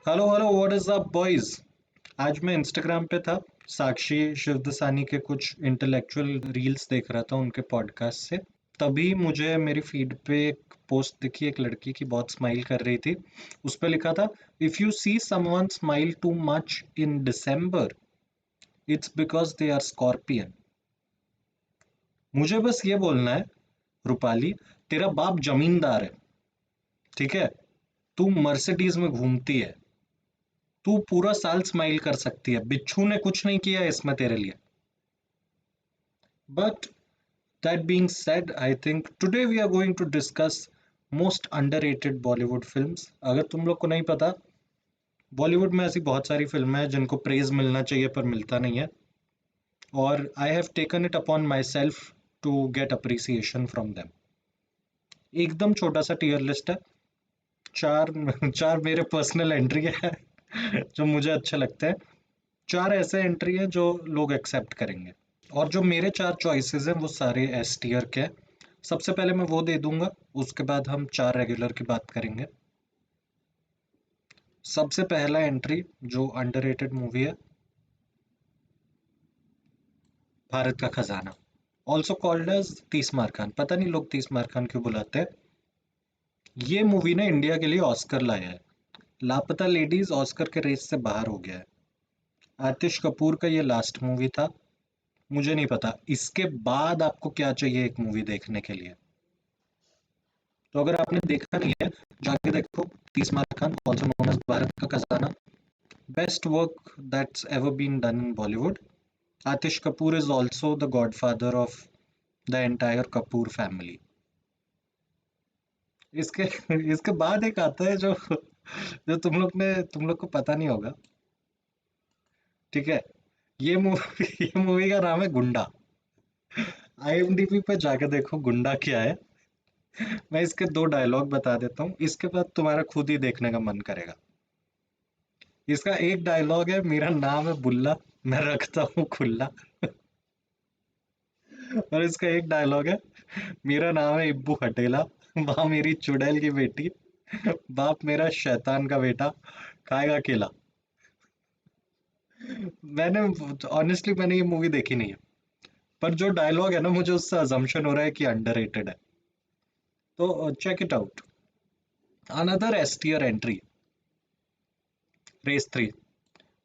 Hello hello, what is up boys. आज मैं Instagram पे था। साक्षी शिवदसानी के कुछ इंटेलेक्चुअल रील्स देख रहा था उनके पॉडकास्ट से। तभी मुझे मेरी फीड पे एक पोस्ट दिखी, एक लड़की की बहुत स्माइल कर रही थी। उस पर लिखा था, if you see someone smile too much in December, it's because they are scorpion. मुझे बस ये बोलना है, रूपाली, तेरा बाप जमींदार है, ठीक है? तू मर्सिडीज में घूमती है, तू पूरा साल स्माइल कर सकती है, बिच्छू ने कुछ नहीं किया इसमें तेरे लिए। But that being said, I think today we are going to discuss most underrated Bollywood films. अगर तुम लोग को नहीं पता, बॉलीवुड में ऐसी बहुत सारी फिल्में हैं जिनको प्रेज मिलना चाहिए पर मिलता नहीं है, और I have taken it upon myself to get appreciation from them. एकदम छोटा सा टीयर लिस्ट है। चार चार मेरे पर्सनल एंट्री है जो मुझे अच्छे लगते हैं। चार ऐसे एंट्री हैं जो लोग एक्सेप्ट करेंगे। और जो मेरे चार चॉइसेस हैं वो सारे एस टीयर के हैं। सबसे पहले मैं वो दे दूंगा, उसके बाद हम चार रेगुलर की बात करेंगे। सबसे पहला एंट्री जो अंडररेटेड मूवी है, भारत का खजाना, ऑल्सो कॉल्ड एज तीस मार खान। पता नहीं लोग तीस मार खान क्यों बुलाते हैं। ये मूवी ने इंडिया के लिए ऑस्कर लाया है। लापता लेडीज ऑस्कर के रेस से बाहर हो गया है। आतिश कपूर का ये लास्ट मूवी था। मुझे नहीं पता इसके बाद आपको क्या चाहिए एक मूवी देखने के लिए। तो अगर आपने देखा नहीं है, जाके देखो Tees Maar Khan, also known as भारत का खजाना। Best work that's ever been done in Bollywood. Atish Kapoor is also the godfather of the entire Kapoor family. इसके इसके बाद एक आता है जो जो तुम लोग को पता नहीं होगा, ठीक है? ये मूवी ये मूवी का नाम है गुंडा। आईएमडीबी पे जाके देखो गुंडा क्या है। मैं इसके दो डायलॉग बता देता हूँ, इसके बाद तुम्हारा खुद ही देखने का मन करेगा। इसका एक डायलॉग है, मेरा नाम है बुल्ला, मैं रखता हूँ खुल्ला। और इसका एक डायलॉग है, मेरा नाम है इब्बू हटेला, माँ मेरी चुड़ैल की बेटी, बाप मेरा शैतान का बेटा, खाएगा केला। मैंने मैंने ये मूवी देखी नहीं है, पर जो डायलॉग है ना, मुझे उससे अजम्पशन हो रहा है कि अंडररेटेड है। तो check it out. Another S tier entry, race three.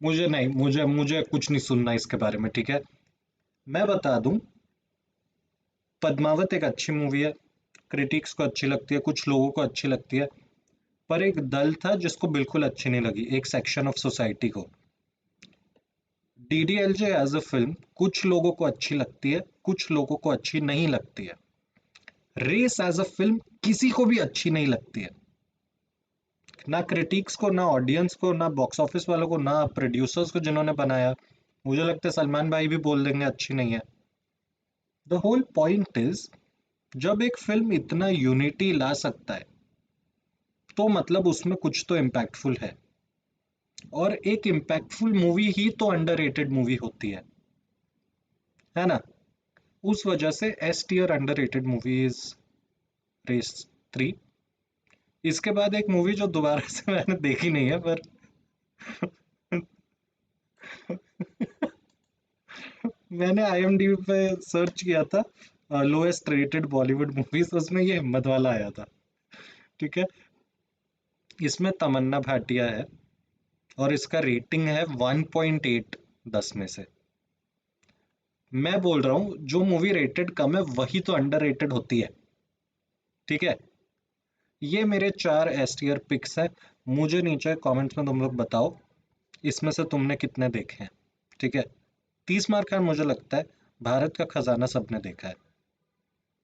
मुझे नहीं, मुझे मुझे कुछ नहीं सुनना इसके बारे में, ठीक है? मैं बता दूं, पद्मावत एक अच्छी मूवी है, क्रिटिक्स को अच्छी लगती है, कुछ लोगों को अच्छी लगती है, पर एक दल था जिसको बिल्कुल अच्छी नहीं लगी, एक सेक्शन ऑफ सोसाइटी को। डीडीएलजे एज अ फिल्म कुछ लोगों को अच्छी लगती है, कुछ लोगों को अच्छी नहीं लगती है। रेस एज अ फिल्म किसी को भी अच्छी नहीं लगती है, ना क्रिटिक्स को, ना ऑडियंस को, ना बॉक्स ऑफिस वालों को, ना प्रोड्यूसर्स को जिन्होंने बनाया। मुझे लगता है सलमान भाई भी बोल देंगे अच्छी नहीं है। द होल पॉइंट इज, जब एक फिल्म इतना यूनिटी ला सकता है तो मतलब उसमें कुछ तो इम्पैक्टफुल है। और एक इम्पैक्टफुल मूवी ही तो अंडररेटेड मूवी होती है ना? उस वजह से S tier underrated movie is race three. इसके बाद एक मूवी जो दोबारा से मैंने देखी नहीं है, पर मैंने आईएमडीबी पे सर्च किया था लोएस्ट रेटेड बॉलीवुड मूवीज, उसमें ये हिम्मत वाला आया था, ठीक है? इसमें तमन्ना भाटिया है और इसका रेटिंग है 1.8 10 में से। मैं बोल रहा हूँ जो मूवी रेटेड कम है वही तो अंडररेटेड होती है, ठीक है? ये मेरे चार एस टीयर पिक्स है। मुझे नीचे कमेंट्स में तुम लोग बताओ इसमें से तुमने कितने देखे हैं, ठीक है? तीस मार खान मुझे लगता है, भारत का खजाना सबने देखा है।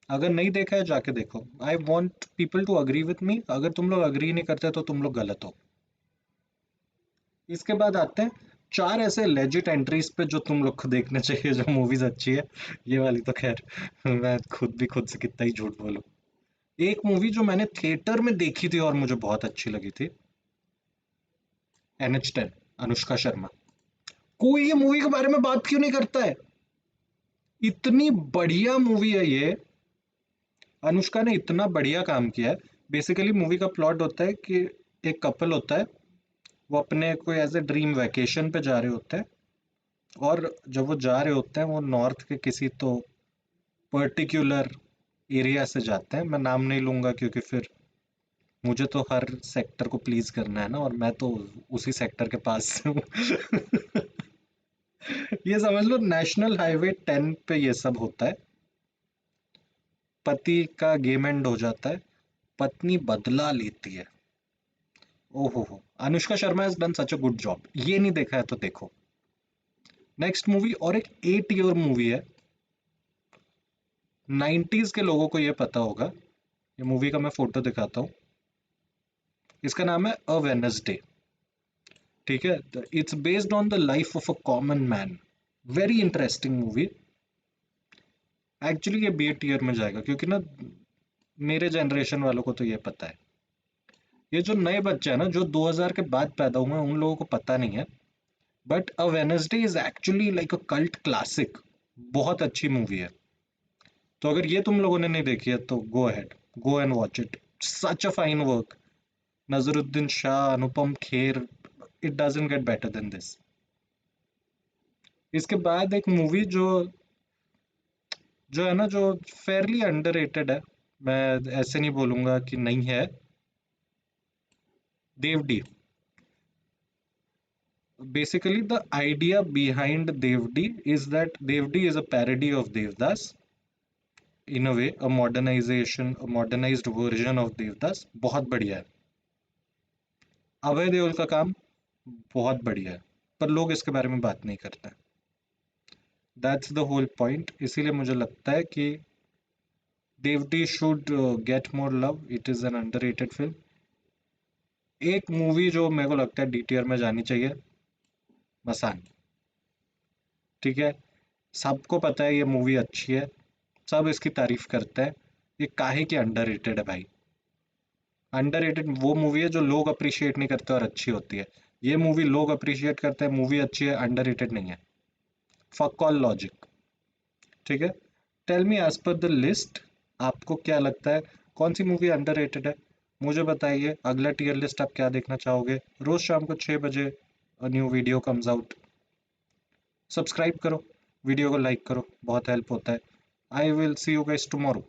अगर नहीं देखा है जाके देखो। I want people to agree with me, अगर तुम लोग अग्री नहीं करते तो तुम लोग गलत हो। इसके बाद आते हैं चार ऐसे लेजिट एंट्रीज पे जो तुम लोग को देखने चाहिए, जो मूवीज अच्छी है। ये वाली तो खैर मैं खुद से कितना ही झूठ बोलूं। एक मूवी जो मैंने थिएटर में देखी थी और मुझे बहुत अच्छी लगी थी, NH10, अनुष्का शर्मा। कोई ये मूवी के बारे में बात क्यों नहीं करता है? इतनी बढ़िया मूवी है ये। अनुष्का ने इतना बढ़िया काम किया है। बेसिकली मूवी का प्लॉट होता है कि एक कपल होता है, वो अपने कोई एज ए ड्रीम वैकेशन पे जा रहे होते हैं, और जब वो जा रहे होते हैं वो नॉर्थ के किसी तो पर्टिकुलर एरिया से जाते हैं। मैं नाम नहीं लूंगा क्योंकि फिर मुझे तो हर सेक्टर को प्लीज करना है ना, और मैं तो उसी सेक्टर के पास से हूँ। ये समझ लो नेशनल हाईवे 10 पे ये सब होता है। पति का गेम एंड हो जाता है, पत्नी बदला लेती है। ओहो हो, Anushka Sharma has done such a good job. ये नहीं देखा है तो देखो। नेक्स्ट मूवी, और एक 8 ईयर मूवी है। 90s के लोगों को ये पता होगा। ये मूवी का मैं फोटो दिखाता हूँ। इसका नाम है अ वेनसडे। ठीक है, it's based on the life of a common man. Very interesting movie. Actually ये बी टीयर में जाएगा क्योंकि ना मेरे जनरेशन वालों को तो ये पता है। ये जो नए बच्चे हैं ना, जो 2000 के बाद पैदा हुए हैं, उन लोगों को पता नहीं है। But a Wednesday is actually like a cult classic. बहुत अच्छी मूवी है। तो अगर ये तुम लोगों ने नहीं देखी है तो go ahead, go and watch it. Such a fine work. Naseeruddin Shah, Anupam Kher, it doesn't get better than this. इसके बाद एक मूवी जो जो है ना, जो फेयरली अंडररेटेड है, मैं ऐसे नहीं बोलूंगा कि नहीं है। Dev.D. Basically, the idea behind Devdi is that Devdi is a parody of Devdas, in a way, a modernization, a modernized version of Devdas. बहुत बढ़िया है। अभय देओल का काम बहुत बढ़िया है, पर लोग इसके बारे में बात नहीं करते। That's the whole point. इसीलिए मुझे लगता है कि DevD should get more love. It is an underrated film. एक मूवी जो मेरे को लगता है डीटीआर में जानी चाहिए, मसान। ठीक है, सबको पता है ये मूवी अच्छी है, सब इसकी तारीफ करते हैं। ये काहे की अंडररेटेड है भाई। अंडररेटेड वो मूवी है जो लोग अप्रिशिएट नहीं करते और अच्छी होती है। ये मूवी लोग अप्रिशिएट करते हैं, मूवी अच्छी है, अंडररेटेड नहीं है। Fuck all logic. ठीक है, tell me as per the list, आपको क्या लगता है कौन सी मूवी अंडररेटेड है? मुझे बताइए। अगला टीयर लिस्ट आप क्या देखना चाहोगे? रोज शाम को 6 बजे new video comes out. Subscribe करो, वीडियो को लाइक करो, बहुत हेल्प होता है। I will see you guys tomorrow.